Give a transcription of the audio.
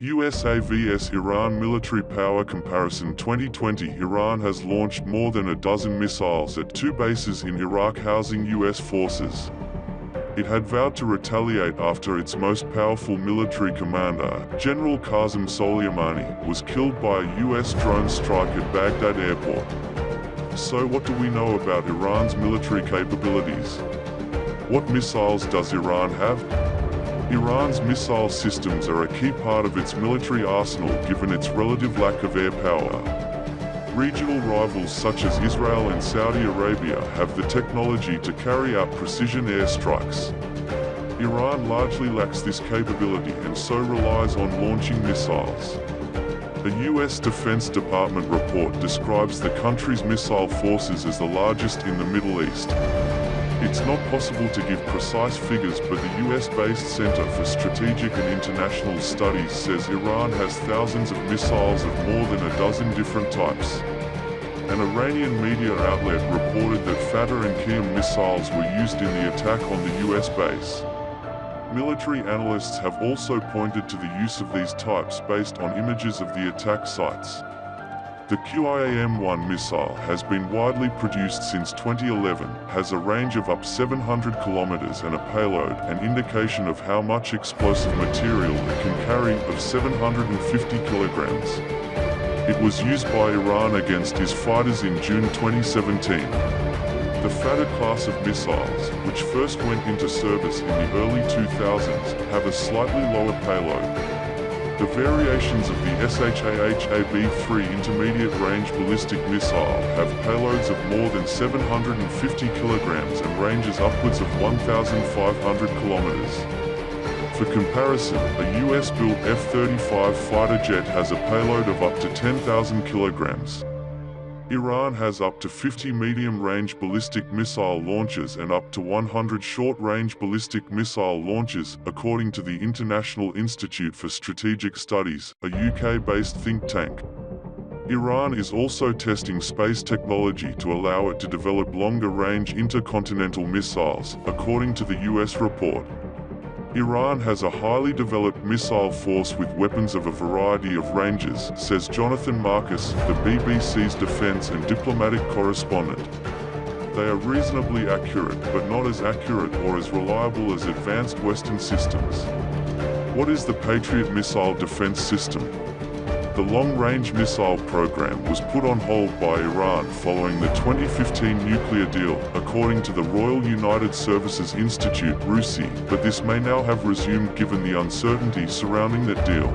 USA vs Iran Military Power Comparison 2020. Iran has launched more than a dozen missiles at two bases in Iraq housing US forces. It had vowed to retaliate after its most powerful military commander, General Qasem Soleimani, was killed by a US drone strike at Baghdad airport. So what do we know about Iran's military capabilities? What missiles does Iran have? Iran's missile systems are a key part of its military arsenal given its relative lack of air power. Regional rivals such as Israel and Saudi Arabia have the technology to carry out precision airstrikes. Iran largely lacks this capability and so relies on launching missiles. A U.S. Defense Department report describes the country's missile forces as the largest in the Middle East. It's not possible to give precise figures, but the US-based Center for Strategic and International Studies says Iran has thousands of missiles of more than a dozen different types. An Iranian media outlet reported that Fateh and Qiyam missiles were used in the attack on the US base. Military analysts have also pointed to the use of these types based on images of the attack sites. The QIAM-1 missile has been widely produced since 2011, has a range of up 700 kilometers and a payload, an indication of how much explosive material it can carry, of 750 kilograms. It was used by Iran against his fighters in June 2017. The Fateh class of missiles, which first went into service in the early 2000s, have a slightly lower payload. The variations of the SHAHAB-3 intermediate-range ballistic missile have payloads of more than 750 kilograms and ranges upwards of 1,500 kilometers. For comparison, a US-built F-35 fighter jet has a payload of up to 10,000 kilograms. Iran has up to 50 medium-range ballistic missile launchers and up to 100 short-range ballistic missile launchers, according to the International Institute for Strategic Studies, a UK-based think tank. Iran is also testing space technology to allow it to develop longer-range intercontinental missiles, according to the US report. Iran has a highly developed missile force with weapons of a variety of ranges, says Jonathan Marcus, the BBC's defense and diplomatic correspondent. They are reasonably accurate, but not as accurate or as reliable as advanced Western systems. What is the Patriot missile defense system? The long-range missile program was put on hold by Iran following the 2015 nuclear deal, according to the Royal United Services Institute (RUSI), but this may now have resumed given the uncertainty surrounding that deal.